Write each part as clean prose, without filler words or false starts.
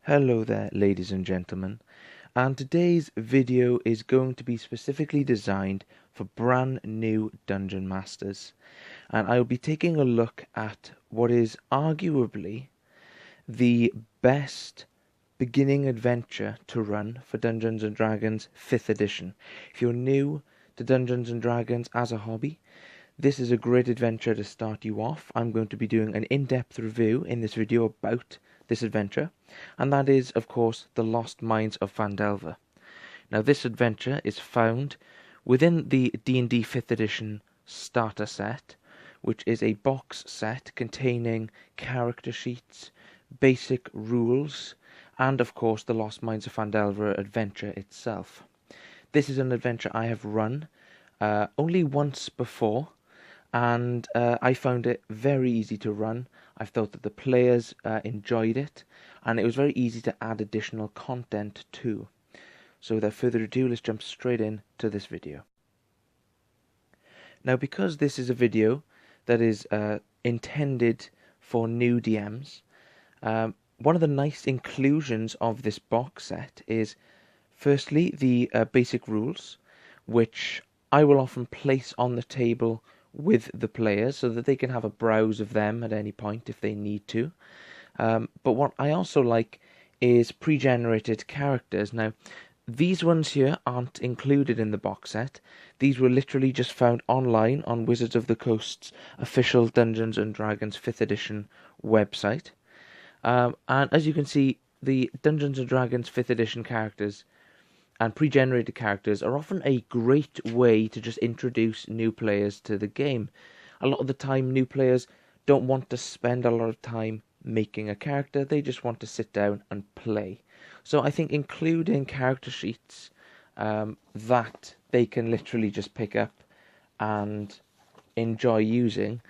Hello there, ladies and gentlemen, and today's video is going to be specifically designed for brand new dungeon masters, and I will be taking a look at what is arguably the best beginning adventure to run for Dungeons & Dragons 5th edition. If you're new to Dungeons & Dragons as a hobby, this is a great adventure to start you off. I'm going to be doing an in-depth review in this video about this adventure, and that is, of course, The Lost Mines of Phandelver. Now, this adventure is found within the D&D 5th edition starter set, which is a box set containing character sheets, basic rules, and, of course, The Lost Mines of Phandelver adventure itself. This is an adventure I have run only once before, and I found it very easy to run. I thought that the players enjoyed it, and it was very easy to add additional content too. So without further ado, let's jump straight into this video. Now, because this is a video that is intended for new DMs, one of the nice inclusions of this box set is firstly the basic rules, which I will often place on the table with the players so that they can have a browse of them at any point if they need to. But what I also like is pre-generated characters. Now, these ones here aren't included in the box set. These were literally just found online on Wizards of the Coast's official Dungeons & Dragons 5th edition website. And as you can see, the Dungeons & Dragons 5th edition characters and pre-generated characters are often a great way to just introduce new players to the game. A lot of the time, new players don't want to spend a lot of time making a character, they just want to sit down and play. So I think including character sheets that they can literally just pick up and enjoy using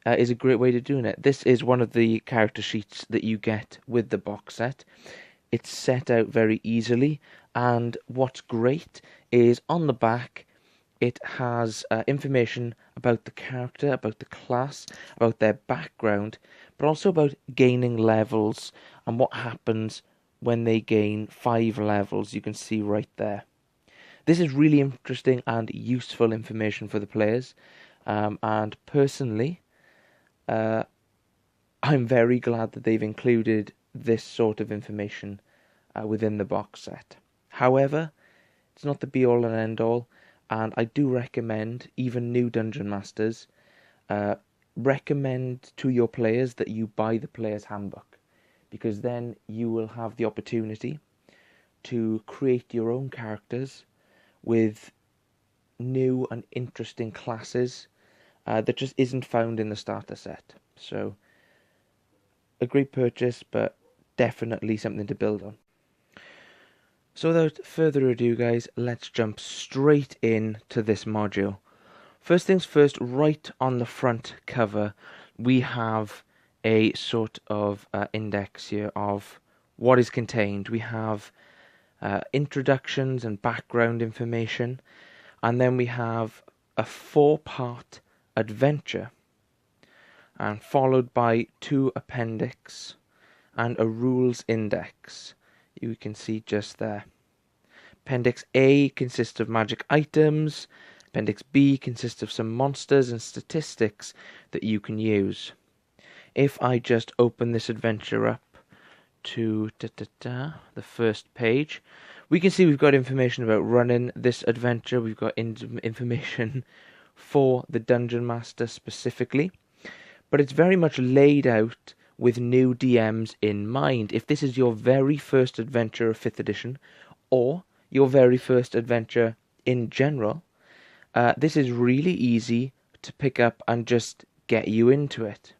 is a great way to doing it. This is one of the character sheets that you get with the box set. It's set out very easily, and what's great is on the back it has information about the character, about the class, about their background, but also about gaining levels and what happens when they gain 5 levels. You can see right there. This is really interesting and useful information for the players, and personally I'm very glad that they've included this sort of information within the box set. However, it's not the be-all and end-all, and I do recommend, even new Dungeon Masters, recommend to your players that you buy the Player's Handbook, because then you will have the opportunity to create your own characters with new and interesting classes that just isn't found in the starter set. So, a great purchase, but definitely something to build on. So without further ado, guys, let's jump straight into this module. First things first, right on the front cover, we have a sort of index here of what is contained. We have introductions and background information, and then we have a 4-part adventure, and followed by 2 appendix and a rules index. You can see just there. Appendix A consists of magic items. Appendix B consists of some monsters and statistics that you can use. If I just open this adventure up to the first page, we can see we've got information about running this adventure. We've got information for the Dungeon Master specifically, but it's very much laid out with new DMs in mind. If this is your very first adventure of 5th edition, or your very first adventure in general, this is really easy to pick up and just get you into it.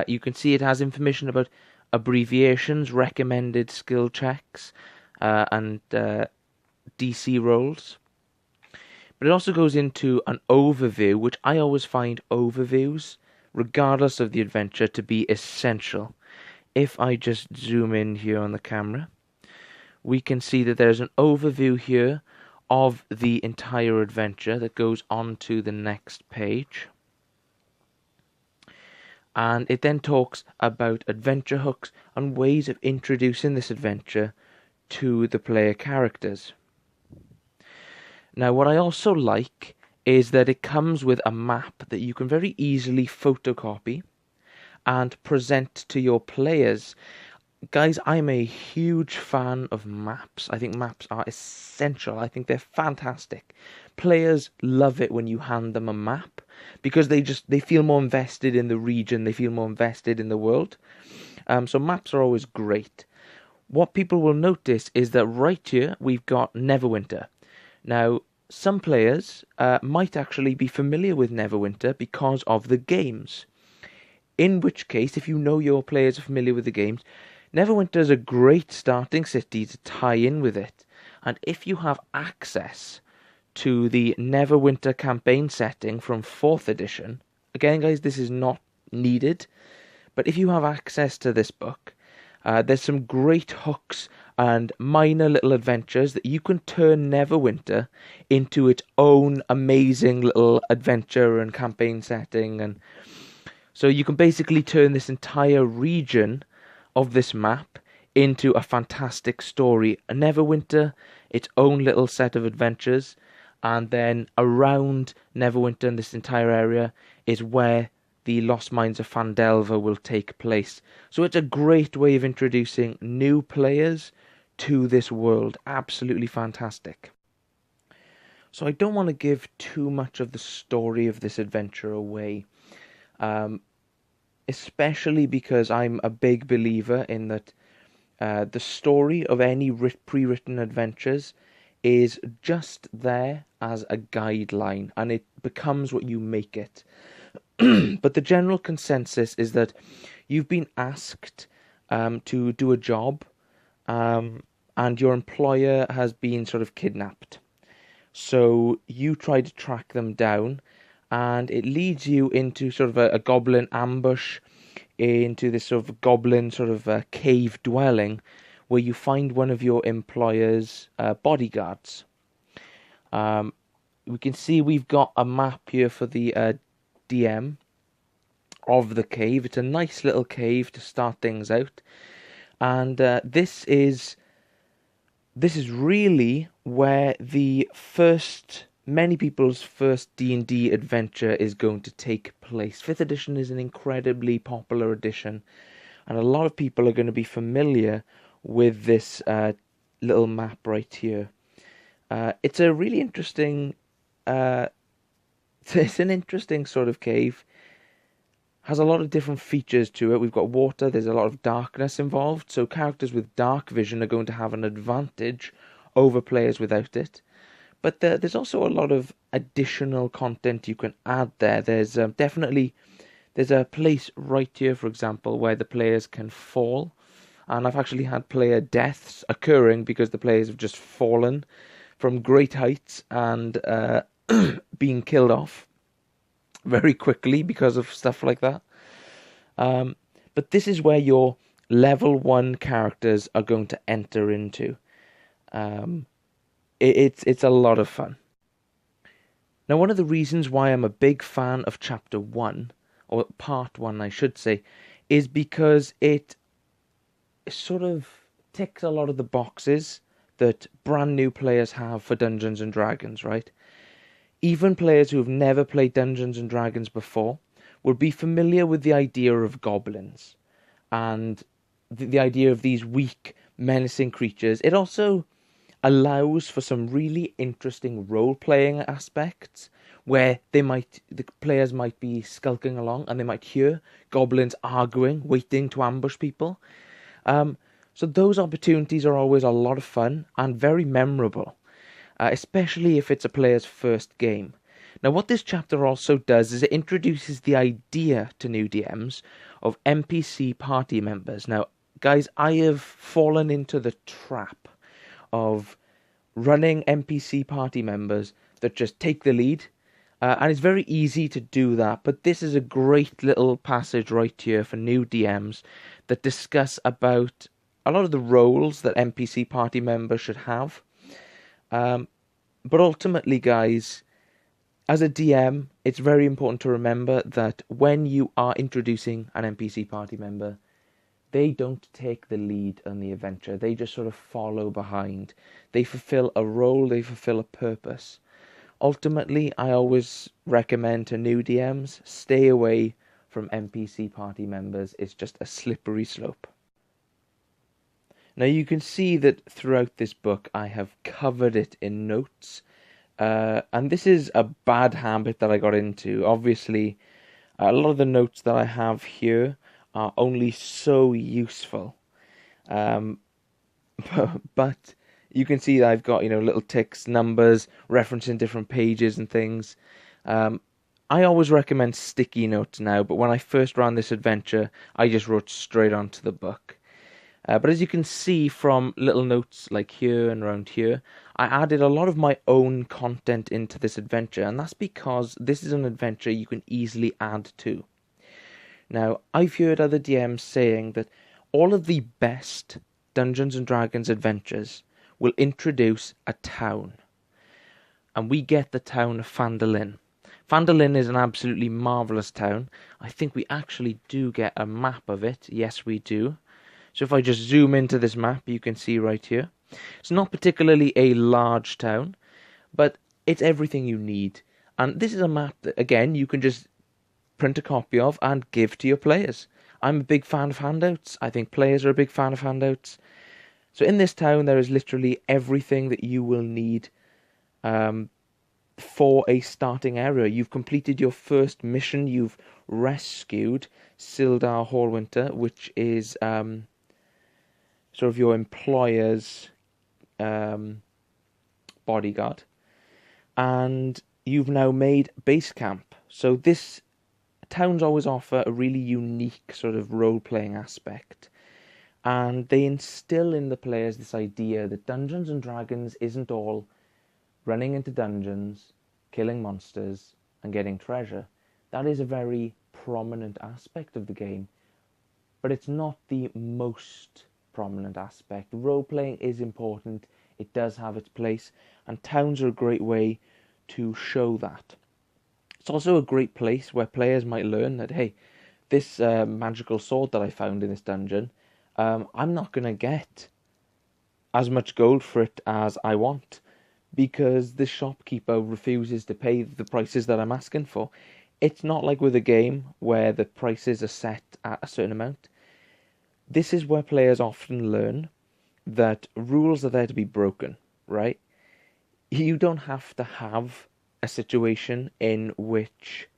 You can see it has information about abbreviations, recommended skill checks, and DC rolls. But it also goes into an overview, which I always find overviews, regardless of the adventure, to be essential. If I just zoom in here on the camera, we can see that there's an overview here of the entire adventure that goes on to the next page. And it then talks about adventure hooks and ways of introducing this adventure to the player characters. Now, what I also like is that it comes with a map that you can very easily photocopy and present to your players. Guys, I'm a huge fan of maps. I think maps are essential. I think they're fantastic. Players love it when you hand them a map because they feel more invested in the region, they feel more invested in the world. So maps are always great. What people will notice is that right here we've got Neverwinter. Now, some players might actually be familiar with Neverwinter because of the games. In which case, if you know your players are familiar with the games, Neverwinter is a great starting city to tie in with it. And if you have access to the Neverwinter campaign setting from 4th edition, again guys, this is not needed, but if you have access to this book, there's some great hooks and minor little adventures that you can turn Neverwinter into its own amazing little adventure and campaign setting. And so you can basically turn this entire region of this map into a fantastic story. A Neverwinter, its own little set of adventures, and then around Neverwinter and this entire area is where the Lost Mines of Phandelver will take place. So it's a great way of introducing new players to this world. Absolutely fantastic. So I don't want to give too much of the story of this adventure away, especially because I'm a big believer in that the story of any pre-written adventures is just there as a guideline, and it becomes what you make it. But the general consensus is that you've been asked to do a job, and your employer has been sort of kidnapped. So you try to track them down, and it leads you into sort of a goblin ambush, into this sort of goblin sort of cave dwelling, where you find one of your employer's bodyguards. We can see we've got a map here for the DM of the cave. It's a nice little cave to start things out, and this is really where many people's first D&D adventure is going to take place. 5th edition is an incredibly popular edition, and a lot of people are going to be familiar with this little map right here. It's a really interesting it's an interesting sort of cave. Has a lot of different features to it. We've got water, there's a lot of darkness involved, so characters with dark vision are going to have an advantage over players without it. But there's also a lot of additional content you can add there. There's there's a place right here, for example, where the players can fall. And I've actually had player deaths occurring because the players have just fallen from great heights and being killed off very quickly because of stuff like that. But this is where your level 1 characters are going to enter into. It's a lot of fun. Now, one of the reasons why I'm a big fan of Chapter 1, or Part 1 I should say, is because it sort of ticks a lot of the boxes that brand new players have for Dungeons and Dragons, right? Even players who have never played Dungeons and Dragons before will be familiar with the idea of goblins and the idea of these weak, menacing creatures. It also allows for some really interesting role-playing aspects where the players might be skulking along and they might hear goblins arguing, waiting to ambush people. So those opportunities are always a lot of fun and very memorable, especially if it's a player's first game. Now, what this chapter also does is it introduces the idea to new DMs of NPC party members. Now, guys, I have fallen into the trap of running NPC party members that just take the lead, and it's very easy to do that, but this is a great little passage right here for new DMs that discuss about a lot of the roles that NPC party members should have. But ultimately, guys, As a DM, it's very important to remember that when you are introducing an NPC party member, they don't take the lead on the adventure. They just sort of follow behind. They fulfill a role, they fulfill a purpose. Ultimately, I always recommend to new DMs, stay away from NPC party members. It's just a slippery slope. Now you can see that throughout this book I have covered it in notes. And this is a bad habit that I got into. Obviously, a lot of the notes that I have here are only so useful. But you can see that I've got, little ticks, numbers, referencing different pages and things. I always recommend sticky notes now, but when I first ran this adventure, I just wrote straight onto the book. But as you can see from little notes like here and around here, I added a lot of my own content into this adventure, and that's because this is an adventure you can easily add to. Now, I've heard other DMs saying that all of the best Dungeons & Dragons adventures will introduce a town. And we get the town of Phandelver. Phandelver is an absolutely marvellous town. I think we actually do get a map of it. Yes, we do. So if I just zoom into this map, you can see right here. It's not particularly a large town, but it's everything you need. And this is a map that, again, you can just print a copy of and give to your players. I'm a big fan of handouts. I think players are a big fan of handouts. So in this town, there is literally everything that you will need for a starting area. You've completed your first mission. You've rescued Sildar Hallwinter, which is sort of your employer's bodyguard. And you've now made base camp. So this towns always offer a really unique sort of role-playing aspect. And they instill in the players this idea that Dungeons & Dragons isn't all running into dungeons, killing monsters, and getting treasure. That is a very prominent aspect of the game, but it's not the most prominent aspect. Role-playing is important, it does have its place, and towns are a great way to show that. It's also a great place where players might learn that, hey, this magical sword that I found in this dungeon, I'm not going to get as much gold for it as I want, because the shopkeeper refuses to pay the prices that I'm asking for. It's not like with a game where the prices are set at a certain amount. This is where players often learn that rules are there to be broken, right? You don't have to have a situation in which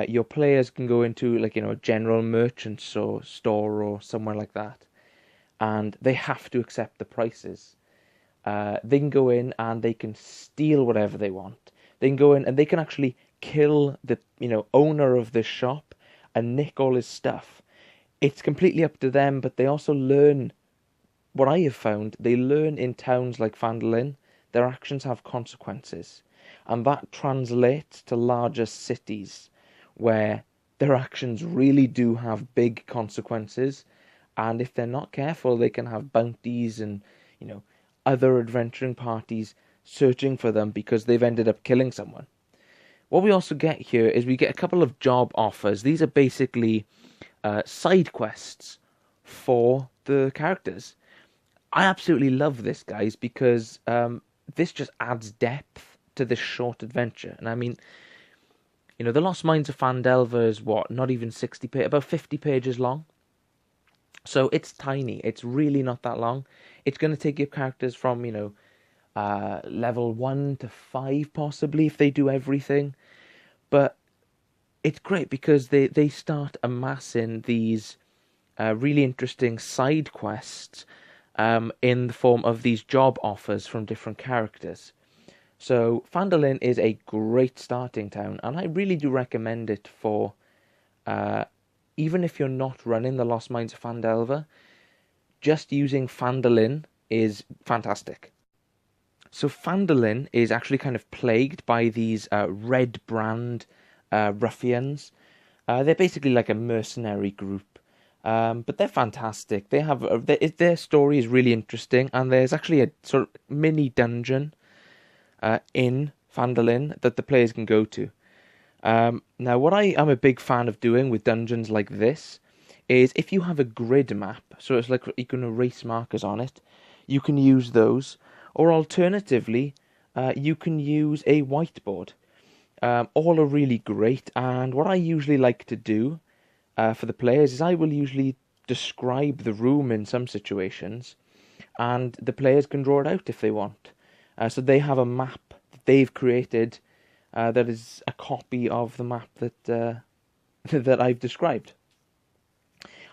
your players can go into, like, a general merchant store or somewhere like that, and they have to accept the prices. They can go in and they can steal whatever they want. They can go in and they can actually kill the owner of this shop and nick all his stuff. It's completely up to them, but they also learn. What I have found, they learn in towns like Phandelver, their actions have consequences, and that translates to larger cities where their actions really do have big consequences, and if they're not careful, they can have bounties and other adventuring parties searching for them because they've ended up killing someone. What we also get here is we get a couple of job offers. These are basically side quests for the characters. I absolutely love this, guys, because this just adds depth to this short adventure. And I mean, the Lost Mines of Phandelver is not even 60 pages, about 50 pages long. So it's tiny. It's really not that long. It's going to take your characters from, level 1 to 5 possibly if they do everything. But it's great because they start amassing these really interesting side quests in the form of these job offers from different characters. So Phandelver is a great starting town, and I really do recommend it for even if you're not running the Lost Mines of Phandelver, just using Phandelver is fantastic. So Phandelver is actually kind of plagued by these red brand ruffians. They're basically like a mercenary group, but they're fantastic. They have their story is really interesting, and there's actually a sort of mini dungeon in Phandelver that the players can go to. Now, what I am a big fan of doing with dungeons like this is if you have a grid map, so it's like you can erase markers on it, you can use those, or alternatively, you can use a whiteboard. All are really great, and what I usually like to do for the players is I will usually describe the room in some situations, and the players can draw it out if they want. So they have a map that they've created that is a copy of the map that that I've described.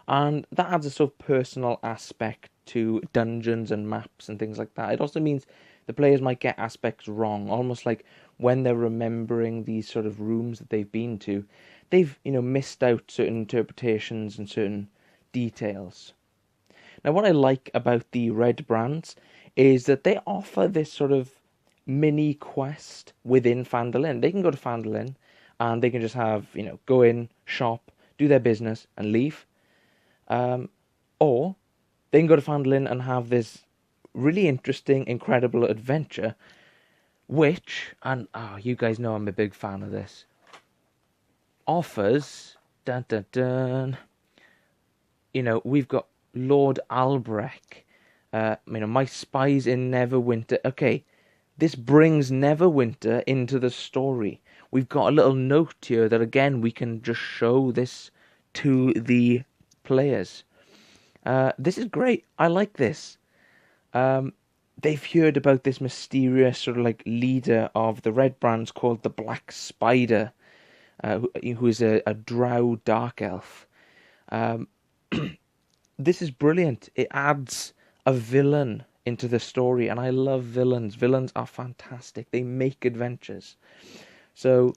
And that adds a sort of personal aspect to dungeons and maps and things like that. It also means the players might get aspects wrong, almost like when they're remembering these sort of rooms that they've been to, they've, missed out certain interpretations and certain details. Now, what I like about the red brands is that they offer this sort of mini quest within Phandelver. They can go to Phandelver and they can just have, go in, shop, do their business and leave. Or they can go to Phandelver and have this really interesting, incredible adventure, which, and you guys know I'm a big fan of this, offers, dun dun dun, we've got Lord Albrecht, my spies in Neverwinter. Okay, this brings Neverwinter into the story. We've got a little note here that, again, we can just show this to the players. This is great. I like this. They've heard about this mysterious sort of like leader of the red brands called the Black Spider, who is a drow dark elf. This is brilliant. It adds a villain into the story, and I love villains. Villains are fantastic. They make adventures. So,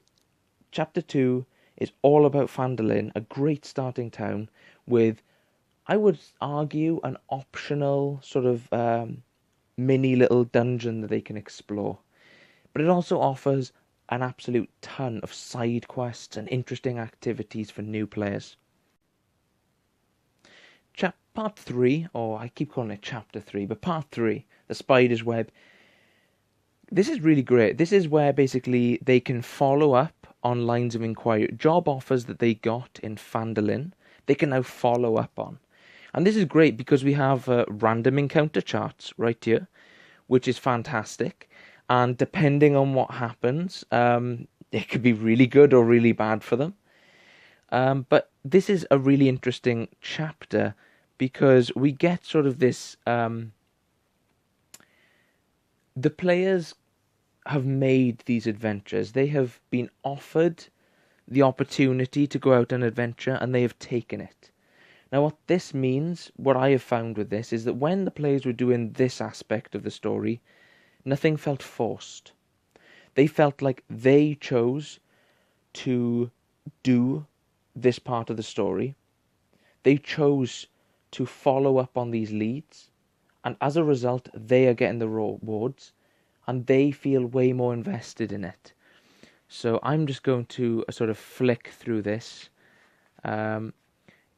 Chapter 2 is all about Phandelver, a great starting town with, I would argue, an optional sort of mini little dungeon that they can explore. But it also offers an absolute ton of side quests and interesting activities for new players. Part 3, or I keep calling it Chapter 3, but Part 3, The Spider's Web. This is really great. This is where basically they can follow up on lines of inquiry. Job offers that they got in Phandelver, they can now follow up on. And this is great because we have random encounter charts right here, which is fantastic. And depending on what happens, it could be really good or really bad for them. But this is a really interesting chapter because we get sort of this... the players have made these adventures. They have been offered the opportunity to go out on an adventure and they have taken it. Now what this means, what I have found with this, is that when the players were doing this aspect of the story, nothing felt forced. They felt like they chose to do this part of the story. They chose to follow up on these leads, and as a result, they are getting the rewards, and they feel way more invested in it. So I'm just going to sort of flick through this.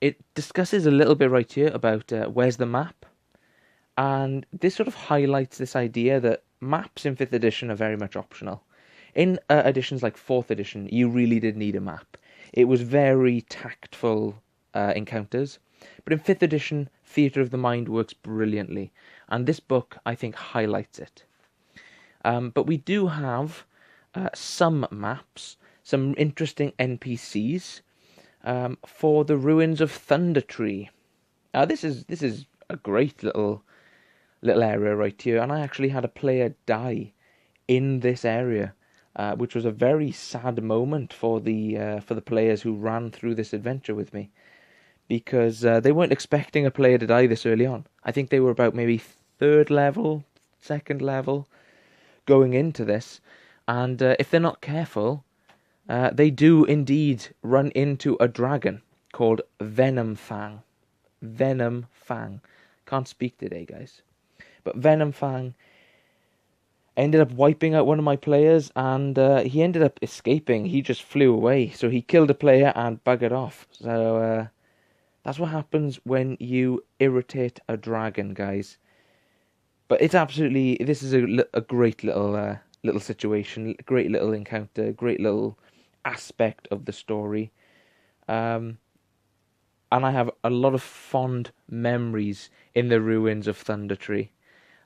It discusses a little bit right here about where's the map, and this sort of highlights this idea that maps in 5th edition are very much optional. In editions like 4th edition, you really did need a map. It was very tactful encounters, but in 5th edition, Theatre of the Mind works brilliantly, and this book, I think, highlights it. But we do have some maps, some interesting NPCs for the ruins of Thundertree. This is a great little area right here, and I actually had a player die in this area, which was a very sad moment for the players who ran through this adventure with me, because they weren't expecting a player to die this early on. I think they were about maybe 3rd level, 2nd level going into this, and if they're not careful, they do indeed run into a dragon called Venom Fang. Venom Fang. Can't speak today, guys. But Venom Fang ended up wiping out one of my players, and he ended up escaping. He just flew away. So he killed a player and buggered off. So that's what happens when you irritate a dragon, guys. But it's absolutely... This is a great little little situation, great little encounter, great little aspect of the story. And I have a lot of fond memories in the ruins of Thundertree.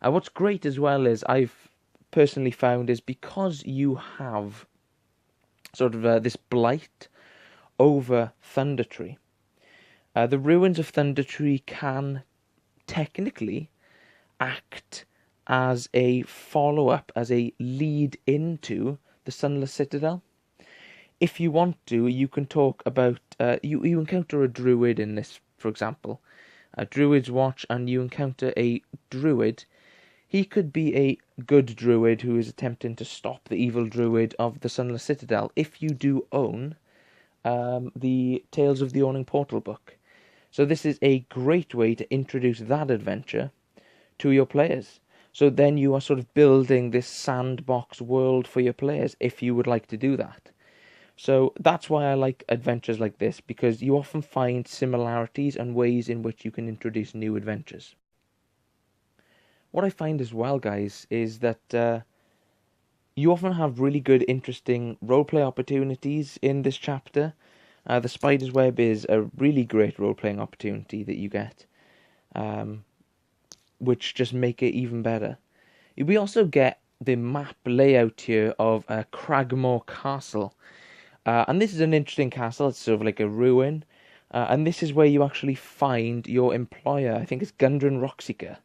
What's great as well is I've personally found is because you have sort of this blight over Thundertree, the ruins of Thundertree can technically act as a follow-up, as a lead into the Sunless Citadel. If you want to, you can talk about, you encounter a druid in this, for example. A druid's watch, and you encounter a druid. He could be a good druid who is attempting to stop the evil druid of the Sunless Citadel, if you do own the Tales of the Yawning Portal book. So this is a great way to introduce that adventure to your players. So then you are sort of building this sandbox world for your players, if you would like to do that. So that's why I like adventures like this, because you often find similarities and ways in which you can introduce new adventures. What I find as well, guys, is that you often have really good, interesting roleplay opportunities in this chapter. The Spider's Web is a really great roleplaying opportunity that you get, which just make it even better. We also get the map layout here of Cragmore Castle. And this is an interesting castle. It's sort of like a ruin. And this is where you actually find your employer. I think it's Gundren Rockseeker.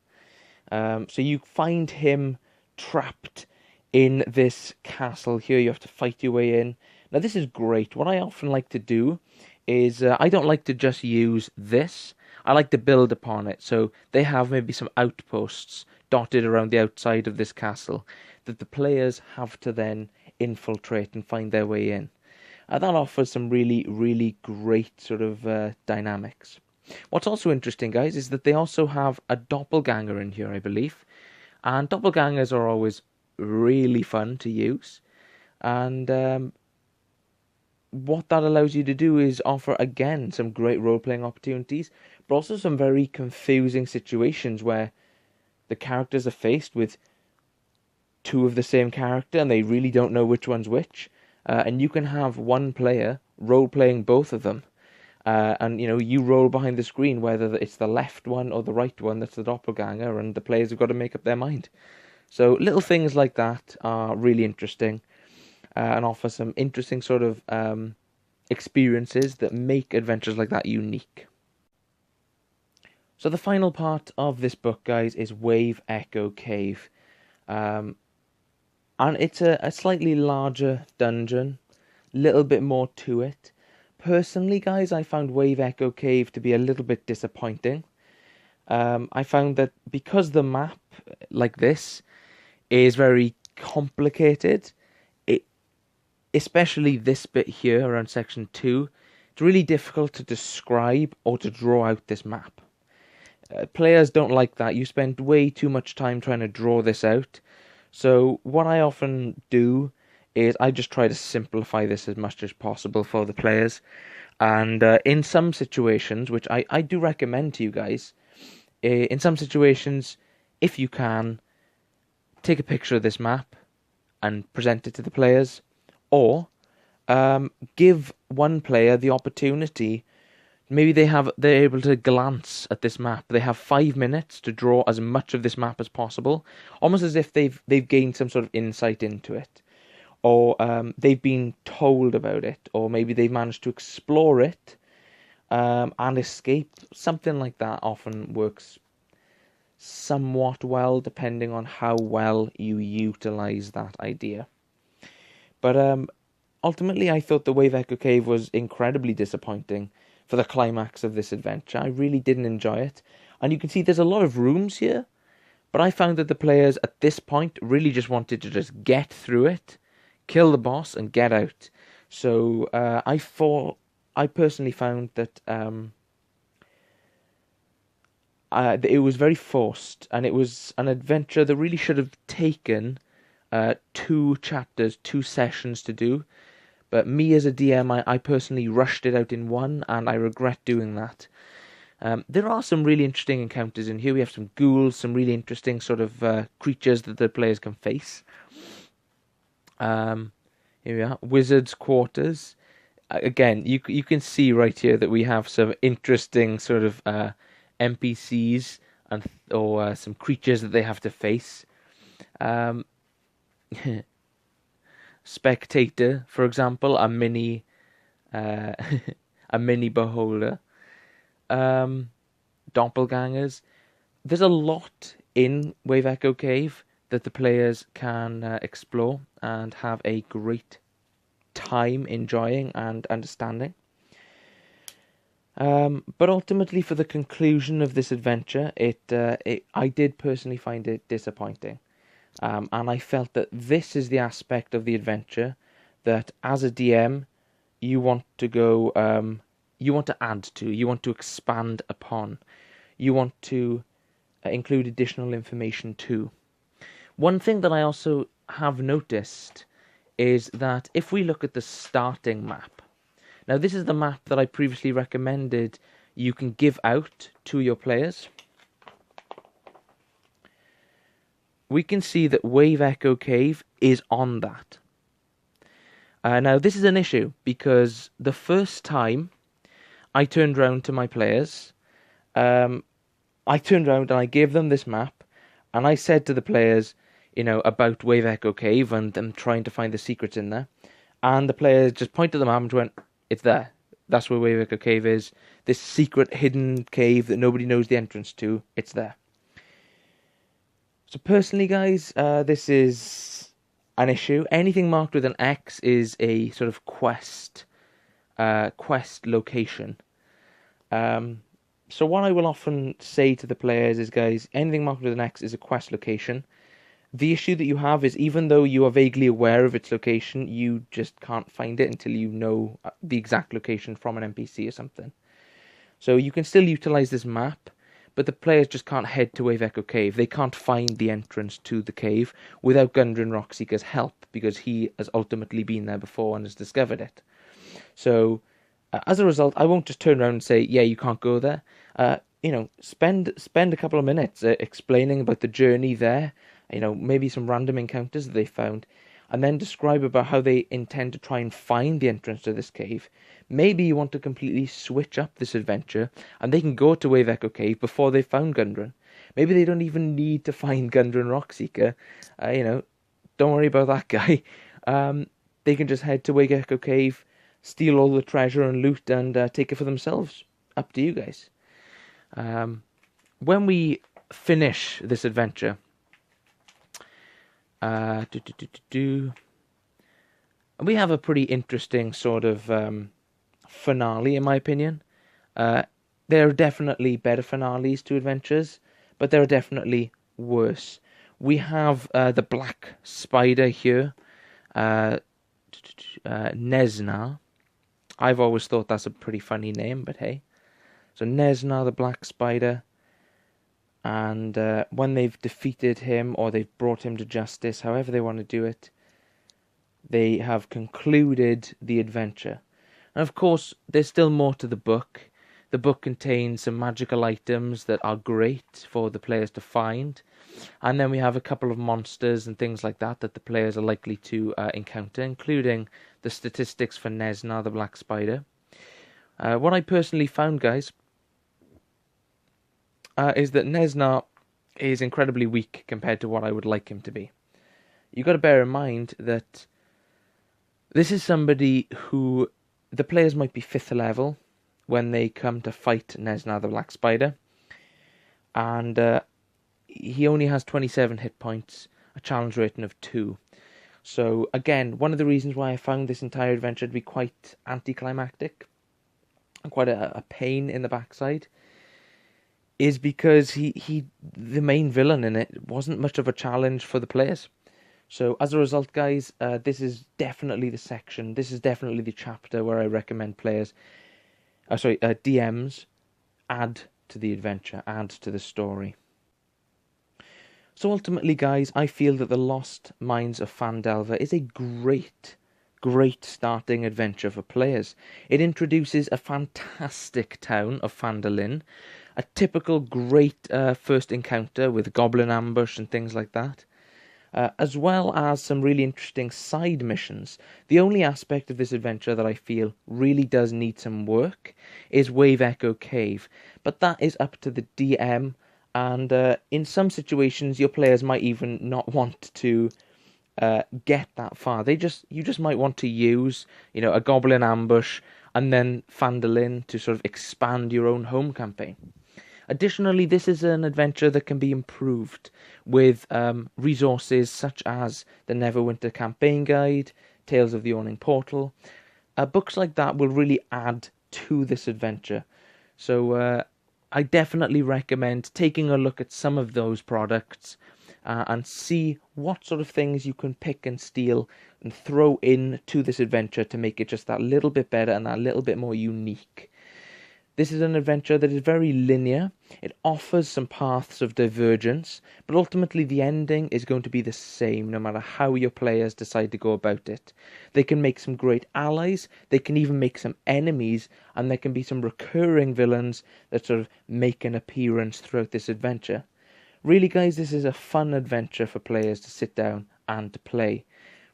So you find him trapped in this castle here. You have to fight your way in. Now this is great. What I often like to do is I don't like to just use this. I like to build upon it. So they have maybe some outposts dotted around the outside of this castle that the players have to then infiltrate and find their way in. That offers some really, really great sort of dynamics. What's also interesting, guys, is that they also have a Doppelganger in here, I believe. And Doppelgangers are always really fun to use. And what that allows you to do is offer, again, some great role-playing opportunities, but also some very confusing situations where the characters are faced with two of the same character and they really don't know which one's which. And you can have one player role-playing both of them. And, you know, you roll behind the screen whether it's the left one or the right one that's the doppelganger, and the players have got to make up their mind. So little things like that are really interesting and offer some interesting sort of experiences that make adventures like that unique. So the final part of this book, guys, is Wave Echo Cave. And it's a slightly larger dungeon, little bit more to it. Personally, guys, I found Wave Echo Cave to be a little bit disappointing. I found that because the map, like this, is very complicated, especially this bit here around section 2, it's really difficult to describe or to draw out this map. Players don't like that. You spend way too much time trying to draw this out. So what I often do is I just try to simplify this as much as possible for the players. And in some situations, which I do recommend to you guys, in some situations, if you can, take a picture of this map and present it to the players. Or give one player the opportunity. Maybe they're able to glance at this map. They have 5 minutes to draw as much of this map as possible, almost as if they've gained some sort of insight into it, or they've been told about it, or maybe they've managed to explore it and escape. Something like that often works somewhat well, depending on how well you utilize that idea. But ultimately, I thought the Wave Echo Cave was incredibly disappointing for the climax of this adventure. I really didn't enjoy it. And you can see there's a lot of rooms here, but I found that the players at this point really just wanted to just get through it, kill the boss, and get out. So I personally found that it was very forced, and it was an adventure that really should have taken 2 chapters, 2 sessions to do. But me as a DM, I personally rushed it out in one, and I regret doing that. There are some really interesting encounters in here. We have some ghouls, some really interesting sort of creatures that the players can face. Here we are, Wizard's Quarters. Again, you can see right here that we have some interesting sort of NPCs or some creatures that they have to face. Spectator, for example, a mini a mini beholder. Doppelgangers. There's a lot in Wave Echo Cave that the players can explore and have a great time enjoying and understanding. But ultimately, for the conclusion of this adventure, I did personally find it disappointing. And I felt that this is the aspect of the adventure that, as a DM, you want to go, you want to add to, you want to expand upon, you want to include additional information too. One thing that I also have noticed is that if we look at the starting map, now this is the map that I previously recommended you can give out to your players. We can see that Wave Echo Cave is on that. Now this is an issue because the first time I turned around to my players, I turned around and I gave them this map, and I said to the players, about Wave Echo Cave and them trying to find the secrets in there. And the players just pointed at the map and went, it's there. That's where Wave Echo Cave is. This secret hidden cave that nobody knows the entrance to, it's there. So personally, guys, this is an issue. Anything marked with an X is a sort of quest location. So what I will often say to the players is, guys, anything marked with an X is a quest location. The issue that you have is, even though you are vaguely aware of its location, you just can't find it until you know the exact location from an NPC or something. So you can still utilize this map, but the players just can't head to Wave Echo Cave. They can't find the entrance to the cave without Gundren Rockseeker's help, because he has ultimately been there before and has discovered it. So as a result, I won't just turn around and say, yeah, you can't go there. Spend a couple of minutes explaining about the journey there, maybe some random encounters that they found, and then describe about how they intend to try and find the entrance to this cave. Maybe you want to completely switch up this adventure, and they can go to Wave Echo Cave before they've found Gundren. Maybe they don't even need to find Gundren Rockseeker. Don't worry about that guy. They can just head to Wave Echo Cave, steal all the treasure and loot, and take it for themselves. Up to you guys. When we finish this adventure, we have a pretty interesting sort of finale, in my opinion. There are definitely better finales to adventures, but there are definitely worse. We have the Black Spider here, Nesna. I've always thought that's a pretty funny name, but hey. So Nesna, the Black Spider, and when they've defeated him or they've brought him to justice, however they want to do it, they have concluded the adventure. And of course, there's still more to the book. The book contains some magical items that are great for the players to find. And then we have a couple of monsters and things like that that the players are likely to encounter, including the statistics for Nesna, the Black Spider. What I personally found, guys, is that Nesna is incredibly weak compared to what I would like him to be. You've got to bear in mind that this is somebody who the players might be 5th level when they come to fight Nesna, the Black Spider. And he only has 27 hit points, a challenge rating of 2. So again, one of the reasons why I found this entire adventure to be quite anticlimactic, and quite a pain in the backside, is because he the main villain in it wasn't much of a challenge for the players. So as a result, guys, this is definitely the section, this is definitely the chapter where I recommend players, DMs, add to the adventure, add to the story. So ultimately, guys, I feel that The Lost Mines of Phandelver is a great starting adventure for players. It introduces a fantastic town of Phandelin, a typical great first encounter with goblin ambush and things like that. as well as some really interesting side missions. The only aspect of this adventure that I feel really does need some work is Wave Echo Cave, but that is up to the DM, and in some situations your players might even not want to get that far. You just might want to use, a goblin ambush and then Phandelver to sort of expand your own home campaign. Additionally, this is an adventure that can be improved with resources such as the Neverwinter Campaign Guide, Tales of the Yawning Portal. Books like that will really add to this adventure. So I definitely recommend taking a look at some of those products and see what sort of things you can pick and steal and throw in to this adventure to make it just that little bit better and that little bit more unique. This is an adventure that is very linear. It offers some paths of divergence, but ultimately the ending is going to be the same no matter how your players decide to go about it. They can make some great allies, they can even make some enemies, and there can be some recurring villains that sort of make an appearance throughout this adventure. Really, guys, this is a fun adventure for players to sit down and to play.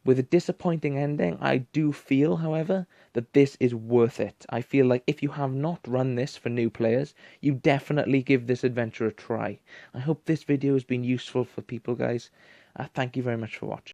With a disappointing ending, I do feel, however, that this is worth it. I feel like if you have not run this for new players, you definitely give this adventure a try. I hope this video has been useful for people, guys. Thank you very much for watching.